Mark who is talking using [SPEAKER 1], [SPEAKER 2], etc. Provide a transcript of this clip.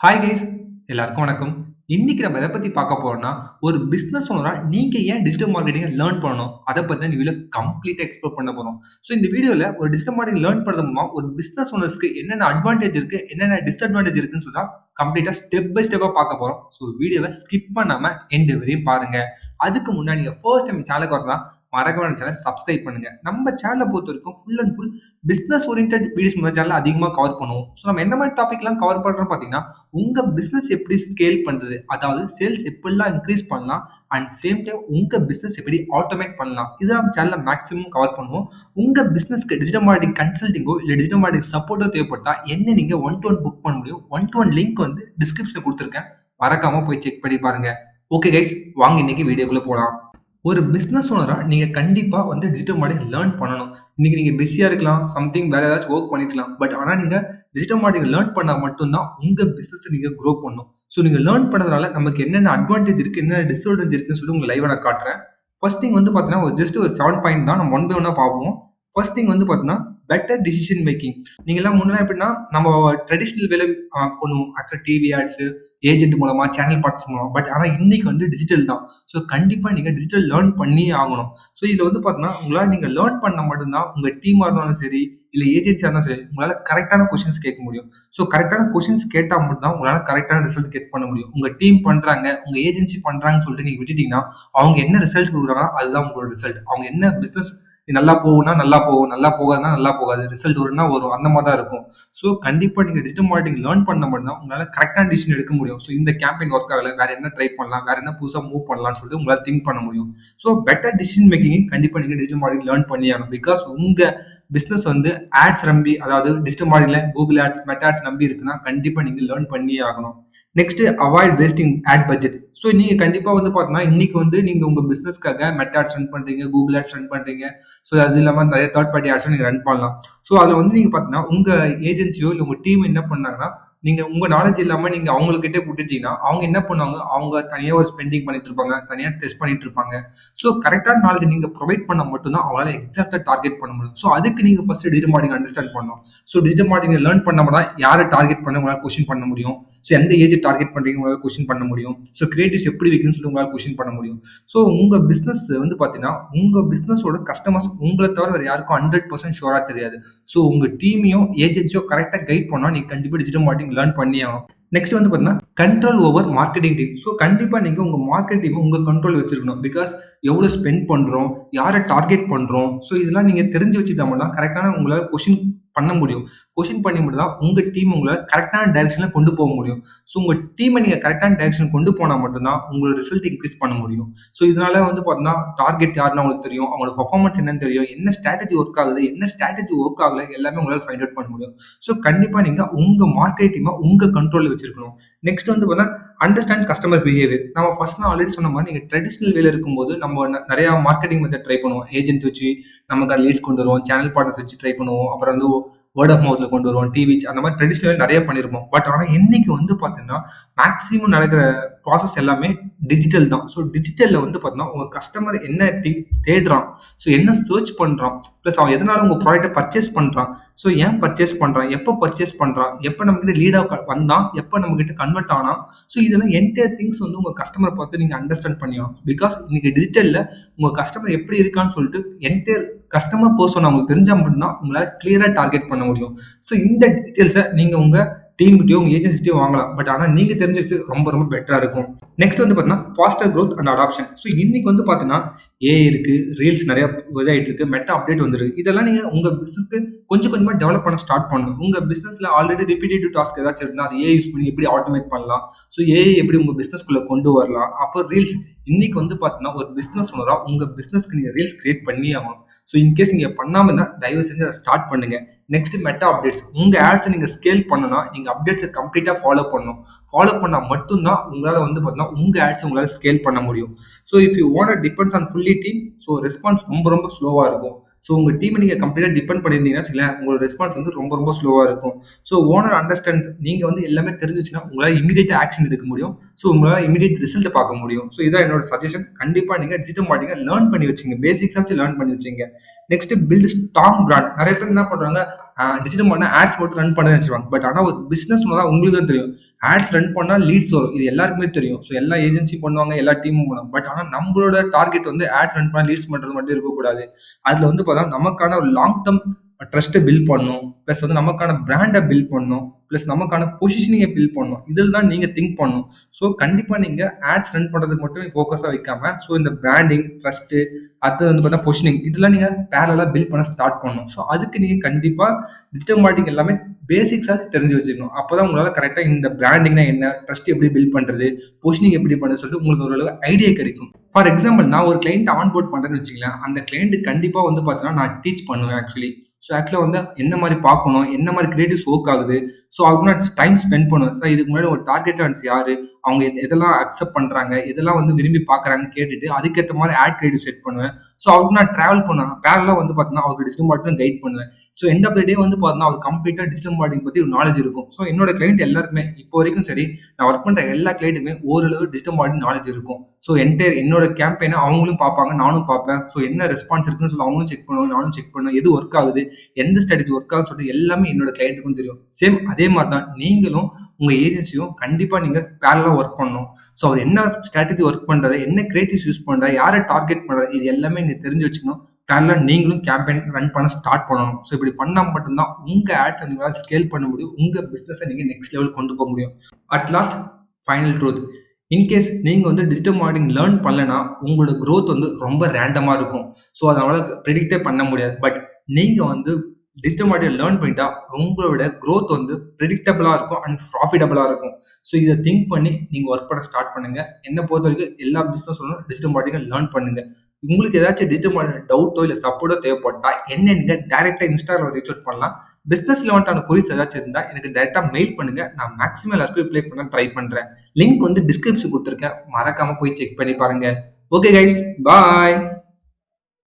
[SPEAKER 1] Hi guys, எல்லாருக்கும் வணக்கம். இன்னைக்கு நம்ம எதை பத்தி பார்க்க போறோம்னா, ஒரு பிசினஸ் ஓனரா நீங்க ஏன் டிஜிட்டல் மார்க்கெட்டிங்க லேர்ன் பண்ணணும்? அத பத்தி தான் இந்த வீடியோல கம்ப்ளீட்டா எக்ஸ்ப்ளோர் பண்ண போறோம். ஸோ இந்த வீடியோல ஒரு டிஜிட்டல் மார்க்கெட்டிங் லேர்ன் பண்றது மூலமா ஒரு பிசினஸ் ஓனர்ஸ்க்கு என்னென்ன அட்வான்டேஜ் இருக்கு, என்னென்ன டிஸ்அட்வான்டேஜ் இருக்குன்னு சொல்லி தான் கம்ப்ளீட்டா ஸ்டெப் பை ஸ்டெப்பா பார்க்க போறோம். ஸோ வீடியோவை ஸ்கிப் பண்ணாம எண்ட் வரையும் பாருங்க. அதுக்கு முன்னாடி நீங்க ஃபர்ஸ்ட் டைம் சேனலுக்கு வரதா மறக்காம சேனல் சப்ஸ்கிரைப் பண்ணுங்க. நம்ம சேனலை பொறுத்த வரைக்கும் full and full business oriented videos நம்ம சேனல் அதிகமாக கவர் பண்ணுவோம். ஸோ நம்ம என்ன மாதிரி டாபிக்லாம் கவர் பண்றோம் பார்த்தீங்கன்னா, உங்க பிசினஸ் எப்படி ஸ்கேல் பண்றது, அதாவது சேல்ஸ் எப்படிலாம் இன்க்ரீஸ் பண்ணலாம் அண்ட் சேம் டைம் உங்க பிசினஸ் எப்படி ஆட்டோமேட் பண்ணலாம், இதான் நம்ம சேனல்ல மேக்ஸிமம் கவர் பண்ணுவோம். உங்க பிசினஸ்க்கு டிஜிட்டல் மார்க்கெட்டிங் கன்சல்டிங்கோ இல்லை டிஜிட்டல் மார்க்கெட்டிங் சப்போர்ட்டோ தேவைப்பட்டா என்ன நீங்க ஒன் டு ஒன் புக் பண்ண முடியும். ஒன் டு ஒன் லிங்க் வந்து டிஸ்கிரிப்ஷன்ல கொடுத்துருக்கேன், மறக்காம போய் செக் பண்ணி பாருங்க. ஓகே கைஸ், வாங்க இன்னைக்கு வீடியோக்குள்ள போகலாம். ஒரு பிசினஸ் ஓனரா நீங்க கண்டிப்பா வந்து டிஜிட்டல் மார்க்கெட்டிங் லேர்ன் பண்ணணும். இன்னைக்கு நீங்க பிஸியா இருக்கலாம், சம்திங் வேற ஏதாச்சும் ஒர்க் பண்ணிக்கலாம். பட் ஆனா நீங்க டிஜிட்டல் மார்க்கெட்டிங் லேர்ன் பண்ணா மட்டும்தான் உங்க பிசினஸ் நீங்க க்ரோ பண்ணும். ஸோ நீங்க லேர்ன் பண்ணதுனால நமக்கு என்னென்ன அட்வான்டேஜ் இருக்கு, என்னென்ன டிஸ்அட்வான்டேஜ் இருக்குன்னு சொல்லி உங்களுக்கு லைவா நான் காட்டுறேன். ஃபர்ஸ்ட் திங் வந்து பார்த்தீங்கன்னா, ஒரு 7 பாயிண்ட் தான் நம்ம ஒன் பை ஒன்னா பார்ப்போம். ஃபர்ஸ்ட் திங் வந்து பார்த்தீங்கன்னா, பெட்டர் டிசிஷன் மேக்கிங். நீங்கலாம் முன்னாடி எப்படின்னா நம்ம ட்ரெடிஷ்னல் வேலை பண்ணுவோம். ஆக்சுவலா டிவி ஆட்ஸ், ஏஜென்ட் மூலமா, சேனல் பார்ட்ஸ் மூலமா. பட் ஆனா இன்னைக்கு வந்து டிஜிட்டல் தான். ஸோ கண்டிப்பா நீங்க டிஜிட்டல் லேர்ன் பண்ணியே ஆகணும். ஸோ இதுல வந்து பார்த்தீங்கன்னா, உங்களால நீங்க லேர்ன் பண்ணா மட்டும்தான் உங்க டீமா இருந்தாலும் சரி, இல்ல ஏஜென்சியா இருந்தாலும் சரி, உங்களால கரெக்டான கொஸ்டின்ஸ் கேட்க முடியும். ஸோ கரெக்டான கொஸ்டின்ஸ் கேட்டா மட்டும் தான் உங்களால கரெக்டான ரிசல்ட் கெட் பண்ண முடியும். உங்க டீம் பண்றாங்க, உங்க ஏஜென்சி பண்றாங்கன்னு சொல்லிட்டு நீங்க விட்டுட்டீங்கன்னா, அவங்க என்ன ரிசல்ட் கொடுக்குறாங்க அதுதான் உங்களோட ரிசல்ட். அவங்க என்ன பிசினஸ் நல்லா போகும்னா நல்லா போகும், நல்லா போகாதுன்னா நல்லா போகாது, ரிசல்ட் வரும்னா வரும், அந்த மாதிரி தான் இருக்கும். ஸோ கண்டிப்பா நீங்க டிஜிட்டல் மார்க்கெட்டிங் லேர்ன் பண்ண மட்டும் தான் உங்களால கரெக்டான டிசிஷன் எடுக்க முடியும். ஸோ இந்த கேம்பெயின் ஒர்க் ஆகல, வேற என்ன ட்ரை பண்ணலாம், வேற என்ன புதுசா மூவ் பண்ணலாம்னு சொல்லிட்டு உங்களால திங்க் பண்ண முடியும். ஸோ பெட்டர் டிசிஷன் மேக்கிங் கண்டிப்பா நீங்க டிஜிட்டல் மார்க்கெட்டிங் லேர்ன் பண்ணி ஆகணும். பிகாஸ் உங்க பிசினஸ் வந்து ஆட்ஸ் நம்பி, அதாவது டிஜிட்டல் மார்க்கெட்டிங்ல கூகுள் ஆட்ஸ், மெட்டா ஆட்ஸ் நம்பி இருக்குன்னா கண்டிப்பா நீங்க லேர்ன் பண்ணியே ஆகணும். Next, avoid wasting ad budget. So நீங்க கண்டிப்பா வந்து பார்த்தீங்கன்னா, இன்னைக்கு வந்து நீங்க உங்க பிசினஸ்க்காக மெட்டா ஆட்ஸ் ரன் பண்றீங்க, கூகுள் ஆட்ஸ் ரன் பண்றீங்க. ஸோ அது இல்லாம நிறைய தேர்ட் பார்ட்டி ஆட்ஸும் நீங்க ரன் பண்ணலாம். ஸோ அதுல வந்து நீங்க பார்த்தீங்கன்னா, உங்க ஏஜென்சியோ இல்லை உங்க டீம் என்ன பண்ணாங்கன்னா, நீங்க உங்க நாலேஜ் இல்லாம நீங்க அவங்ககிட்ட விட்டுட்டீங்கன்னா, அவங்க என்ன பண்ணுவாங்க, அவங்க தனியா ஒரு ஸ்பெண்டிங் பண்ணிட்டு இருப்பாங்க, தனியா டெஸ்ட் பண்ணிட்டு இருப்பாங்க. ஸோ கரெக்டான நாலேஜ் நீங்க ப்ரொவைட் பண்ணா மட்டும்தான் அவங்களால எக்ஸாக்டா டார்கெட் பண்ண முடியும். ஸோ அதுக்கு நீங்க ஃபர்ஸ்ட் டிஜிட்டல் மார்க்கெட்டிங் அண்டர்ஸ்டாண்ட் பண்ணணும். ஸோ டிஜிட்டல் மார்க்கெட்டிங் லேர்ன் பண்ணாம தான் யாரை டார்கெட் பண்ண உங்களால கொஸ்டின் பண்ண முடியும். ஸோ எந்த ஏஜ் டார்கெட் பண்றீங்க உங்களால கொஸ்டின் பண்ண முடியும். ஸோ கிரியேட்டிவ்ஸ் எப்படி வைக்கணும்னு சொல்லி உங்களால கொஸ்டின் பண்ண முடியும். ஸோ உங்க பிசினஸ் வந்து பாத்தீங்கன்னா, உங்க பிசினஸோட கஸ்டமர்ஸ் உங்களை தவிர வேற யாருக்கும் 100% ஷூரா தெரியாது. ஸோ உங்க டீமையும் ஏஜென்சியோ கரெக்டா கைட் பண்ணா நீங்க கண்டிப்பா டிஜிட்டல் மார்க்கெட்டிங் லேர்ன் பண்ணி ஆகணும். நெக்ஸ்ட் வந்து பாத்தீங்கன்னா, control over marketing team. So கண்டிப்பா நீங்க உங்க மார்க்கெட் டீம் உங்க கண்ட்ரோல் வச்சிருக்கணும். பிகாஸ் எவ்வளவு ஸ்பெண்ட் பண்றோம், யாரை டார்கெட் பண்றோம், ஸோ இதெல்லாம் நீங்க தெரிஞ்சு வச்சுட்டா மட்டும் தான் கரெக்டான உங்களால கொஸ்டின் பண்ண முடியும். கொஸ்டின் பண்ணி மட்டும் தான் உங்க டீம் உங்களால கரெக்டான டைரக்ஷன்ல கொண்டு போக முடியும். ஸோ உங்க டீமை நீங்க கரெக்டான டைரக்ஷன் கொண்டு போனா மட்டும்தான் உங்களோட ரிசல்ட் இன்க்ரீஸ் பண்ண முடியும். ஸோ இதனால வந்து பார்த்தீங்கன்னா, டார்கெட் யாருன்னு உங்களுக்கு தெரியும், அவங்களோட பர்ஃபார்மன்ஸ் என்னன்னு தெரியும், என்ன ஸ்ட்ராட்டஜி ஒர்க் ஆகுது, என்ன ஸ்ட்ராட்டஜி ஒர்க் ஆகல, எல்லாமே உங்களால ஃபைண்ட் அவுட் பண்ண முடியும். ஸோ கண்டிப்பா நீங்க உங்க மார்க்கெட் டீமை உங்க கண்ட்ரோல்ல வச்சிருக்கணும். நெக்ஸ்ட் வந்து பார்த்தீங்கன்னா, அண்டர்ஸ்டாண்ட் கஸ்டமர் பிஹேவியர். நம்ம ஃபர்ஸ்ட்லாம் ஆல்ரெடி சொன்ன மாதிரி நீங்க ட்ரெடிஷனல் வேல இருக்கும்போது நம்ம நிறைய மார்க்கெட்டிங் மெத்தட் ட்ரை பண்ணுவோம். ஏஜென்ட் வச்சு நமக்கு லீட்ஸ் கொண்டு வருவோம், சேனல் பார்ட்னர்ஸ் வச்சு ட்ரை பண்ணுவோம், அப்புறம் வந்து வேர்ட் ஆஃப் மவுத்ல கொண்டு வருவோம், டிவி அந்த மாதிரி ட்ரெடிஷனல் நிறைய பண்ணிருப்போம். பட் ஆனா இன்னைக்கு வந்து பாத்தீங்கன்னா, மேக்ஸிமம் நடக்கிற ப்ராசஸ் எல்லாமே டிஜிட்டல் தான். ஸோ டிஜிட்டல்ல வந்து பாத்தீங்கன்னா, உங்க கஸ்டமர் என்ன தேடுறான், ஸோ என்ன சர்ச் பண்றான், பிளஸ் அவன் எதனால உங்க ப்ராடக்ட்டை பர்ச்சேஸ் பண்றான், ஸோ ஏன் பர்ச்சேஸ் பண்றான், எப்போ பர்ச்சேஸ் பண்றான், எப்போ நம்ம கிட்ட லீடா வந்தான், எப்போ நம்ம கிட்ட கன்வெர்ட் ஆனா, ஸோ இதெல்லாம் என்டையர் திங்ஸ் வந்து உங்க கஸ்டமர் பார்த்து நீங்க அண்டர்ஸ்டாண்ட் பண்ணிக்கணும். பிகாஸ் இன்னைக்கு டிஜிட்டல்ல உங்க கஸ்டமர் எப்படி இருக்கான்னு சொல்லிட்டு என்டையர் கஸ்டமர் பர்சன் அவங்களுக்கு தெரிஞ்சா மட்டும்தான் உங்களால கிளியரா டார்கெட் பண்ண முடியும். ஸோ இந்த டீடைல்ஸை நீங்க உங்க டீம் கிட்டயோ உங்க ஏஜென்சி கிட்டயோ வாங்கலாம். பட் ஆனா நீங்க தெரிஞ்சது ரொம்ப ரொம்ப பெட்டரா இருக்கும். நெக்ஸ்ட் வந்து பாத்தீங்கன்னா, faster growth and adoption. So இன்னைக்கு வந்து பாத்தீங்கன்னா, ஏஐ இருக்கு, ரீல்ஸ் நிறைய இதாயிட்டு இருக்கு, மெட்டா அப்டேட் வந்துருக்கு. இதெல்லாம் நீங்க உங்க பிசினஸ்க்கு கொஞ்சம் கொஞ்சமா டெவலப் பண்ண ஸ்டார்ட் பண்ணணும். உங்க பிசினஸ்ல ஆல்ரெடி ரிப்பீட்டேட்டிவ் டாஸ்க் ஏதாச்சும் இருந்தா அது ஏஐ யூஸ் பண்ணி எப்படி ஆட்டோமேட் பண்ணலாம், ஸோ ஏஐ எப்படி உங்க பிசினஸ்க்குள்ள கொண்டு வரலாம். அப்போ ரீல்ஸ் இன்னைக்கு வந்து பாத்தீங்கன்னா, ஒரு பிசினஸ் ஓனரா உங்க பிசினஸ்க்கு நீங்க ரீல்ஸ் கிரியேட் பண்ணி ஆகணும். ஸோ இன்கேஸ் நீங்க பண்ணாம இருந்தா தயவு செஞ்சு அதை ஸ்டார்ட் பண்ணுங்க. Next, meta updates. உங்க ஆட்ஸை நீங்க ஸ்கேல் பண்ணணும்னா நீங்க அப்டேட்ஸை கம்ப்ளீட்டா ஃபாலோ பண்ணணும். ஃபாலோ பண்ணா மட்டும்தான் உங்களால வந்து பாத்தீங்கன்னா உங்க ஆட்ஸ் உங்களால ஸ்கேல் பண்ண முடியும். So if you want depends on fully team, so response ரொம்ப ரொம்ப ஸ்லோவா இருக்கும். ஸோ உங்க டீமை நீங்க கம்ப்ளீட்டா டிபெண்ட் பண்ணியிருந்தீங்கன்னா வச்சுக்கோங்களேன், உங்களோட ரெஸ்பான்ஸ் வந்து ரொம்ப ரொம்ப ஸ்லோவா இருக்கும். ஸோ ஓனர் அண்டர்ஸ்டாண்ட், நீங்க வந்து எல்லாமே தெரிஞ்சுச்சுன்னா உங்களால இமீடியட்டா ஆக்ஷன் எடுக்க முடியும். ஸோ உங்களால இமீடியட் ரிசல்ட் பார்க்க முடியும். ஸோ இதான் என்னோட சஜஷன். கண்டிப்பா நீங்க டிஜிட்டல் மார்க்கெட்டிங் லேர்ன் பண்ணி வச்சுங்க, பேசிக்ஸ் வச்சு லேர்ன் பண்ணி வச்சுங்க. Next, build strong brand. நிறைய பேர் என்ன பண்றாங்க, டிஜிட்டல் மார்க்கெட்டிங் ஆட்ஸ் மட்டும் ரன் பண்ண வச்சிருவாங்க. பட் ஆனா ஒரு பிசினஸ் உங்களுக்கு தான் தெரியும், ஆட்ஸ் ரன் பண்ணா லீட்ஸ் வரும். இது எல்லாருக்குமே தெரியும். ஸோ எல்லா ஏஜென்சி பண்ணுவாங்க, எல்லா டீமும் பண்ணுவாங்க. பட் ஆனா நம்மளோட டார்கெட் வந்து ஆட்ஸ் ரன் பண்ணா லீட்ஸ் பண்றது மட்டும் இருக்கக்கூடாது. அதுல வந்து பார்த்தா நமக்கான ஒரு லாங் டர்ம் ட்ரஸ்ட்டை பில்ட் பண்ணணும். ப்ளஸ் வந்து நமக்கான பிராண்டை பில்ட் பண்ணணும். ப்ளஸ் நமக்கான பொசிஷனிங்கை பில்ட் பண்ணணும். இதில் தான் நீங்க திங்க் பண்ணணும். ஸோ கண்டிப்பா நீங்க ஆட்ஸ் ரன் பண்றதுக்கு மட்டும் ஃபோக்கஸா வைக்காம, ஸோ இந்த பிராண்டிங், ட்ரஸ்ட், அது வந்து பார்த்தா பொசிஷனிங், இதெல்லாம் நீங்க பேரலா பில்ட் பண்ண ஸ்டார்ட் பண்ணணும். ஸோ அதுக்கு நீங்க கண்டிப்பா டிஜிட்டல் மார்க்கெட்டிங் எல்லாமே பேசிக்ஸாச்சும் தெரிஞ்சு வச்சுக்கணும். அப்பதான் உங்களால கரெக்டா இந்த பிராண்டிங்னா என்ன, ட்ரஸ்ட் எப்படி பில்ட் பண்றது, பொசிஷனிங் எப்படி பண்றது சொல்லிட்டு உங்களுக்கு ஓரளவு ஐடியா கிடைக்கும். ஃபார் எக்ஸாம்பிள், நான் ஒரு கிளைண்ட் ஆன்போர்ட் பண்றேன்னு வச்சுங்களேன். அந்த கிளைண்ட் கண்டிப்பா வந்து பார்த்தீங்கன்னா நான் டீச் பண்ணுவேன் ஆக்சுவலி. ஸோ ஆக்சுவலாக வந்து என்ன மாதிரி பார்க்கணும், என்ன மாதிரி கிரியேட்டிவ்ஸ் ஒர்க் ஆகுது, ஸோ அதுக்கு நான் டைம் ஸ்பெண்ட் பண்ணுவேன். சார் இதுக்கு முன்னாடி ஒரு டார்கெட் ஆடியன்ஸ் யாரு, அவங்க எதெல்லாம் அக்செப்ட் பண்றாங்க, எதெல்லாம் வந்து விரும்பி பார்க்குறாங்கன்னு கேட்டுட்டு அதுக்கேற்ற மாதிரி ஆட் கிரியேட்டிவ் செட் பண்ணுவேன். ஸோ அவருக்கு நான் டிராவல் பண்ணுவேன். பேரலாக வந்து பார்த்தீங்கன்னா அவருக்கு டிஜிட்டல் மார்க்கெட்டிங் கைட் பண்ணுவேன். ஸோ எண்ட் ஆஃப் த டே வந்து பார்த்தீங்கன்னா அவர் கம்ப்ளீட்டாக டிஜிட்டல் மார்க்கெட்டிங் பற்றி ஒரு நாலேஜ் இருக்கும். ஸோ என்னோட கிளைண்ட் எல்லாருக்குமே இப்போ வரைக்கும் சரி, நான் ஒர்க் பண்ணுற எல்லா கிளைண்ட்டுமே ஓரளவு டிஜிட்டல் மார்க்கெட்டிங் நாலேஜ் இருக்கும். ஸோ என்னோட கேம்பெயினை அவங்களும் பார்ப்பாங்க, நானும் பார்ப்பேன். ஸோ என்ன ரெஸ்பான்ஸ் இருக்குன்னு சொல்லி அவங்களும் செக் பண்ணுவாங்க, நானும் செக் பண்ணுவேன். எது ஒர்க் ஆகுது, எந்த ஸ்ட்ராட்டஜி ஒர்க் ஆகுதுன்னு சொல்லிட்டு எல்லாமே என்னோட கிளைண்ட்டுக்கும் தெரியும். சேம் அதே மாதிரி தான் நீங்களும் உங்க ஏஜென்சியும் கண்டிப்பா நீங்க பேரலா ஒர்க் பண்ணணும். ஸோ அவர் என்ன ஸ்ட்ராட்டஜி ஒர்க் பண்றாரு, என்ன கிரியேட்டிவ்ஸ் யூஸ் பண்றாரு, யாரை டார்கெட் பண்றாரு, இது எல்லாமே நீங்க தெரிஞ்சு வச்சுக்கணும். பேரலா நீங்களும் கேம்பெயின் ரன் பண்ண ஸ்டார்ட் பண்ணணும். ஸோ இப்படி பண்ணா மட்டும்தான் உங்க ஆட்ஸ் நீங்களால ஸ்கேல் பண்ண முடியும். உங்க பிசினஸை நீங்க நெக்ஸ்ட் லெவல் கொண்டு போக முடியும். At last final truth, in case நீங்க வந்து டிஜிட்டல் மார்க்கெட்டிங் லேர்ன் பண்ணலனா உங்களோட growth வந்து ரொம்ப ரேண்டமா இருக்கும். ஸோ அதனால ப்ரெடிக்டே பண்ண முடியாது. பட் நீங்க வந்து டிஜிட்டல் மார்க்கெட்டிங் லேர்ன் பண்ணிட்டா உங்களோட growth வந்து ப்ரெடிக்டபிளா இருக்கும் அண்ட் ப்ராஃபிட்டபிளா இருக்கும். ஸோ இதை திங்க் பண்ணி நீங்க ஒர்க் பண்ண ஸ்டார்ட் பண்ணுங்க. என்னை பொறுத்த வரைக்கும் எல்லா பிசினஸும் டிஜிட்டல் மார்க்கெட்டிங் லேர்ன் பண்ணுங்க. உங்களுக்கு ஏதாச்சும் டிஜிட்டல் மார்க்கெட்டிங் டவுட்டோ இல்லை சப்போர்ட்டோ தேவைப்பட்டா என்ன நீங்க டைரக்டா இன்ஸ்டால ரீச் அவுட் பண்ணலாம். பிசினஸ் லெவன்ட்டான கொரிஸ் ஏதாச்சும் இருந்தா எனக்கு டைரக்டா மெயில் பண்ணுங்க. நான் மேக்ஸிமம் எல்லாருக்கும் ரிப்ளை பண்ண ட்ரை பண்றேன். லிங்க் வந்து டிஸ்கிரிப்ஷன் கொடுத்துருக்கேன். மறக்காம போய் செக் பண்ணி பாருங்க. ஓகே கைஸ், பாய்.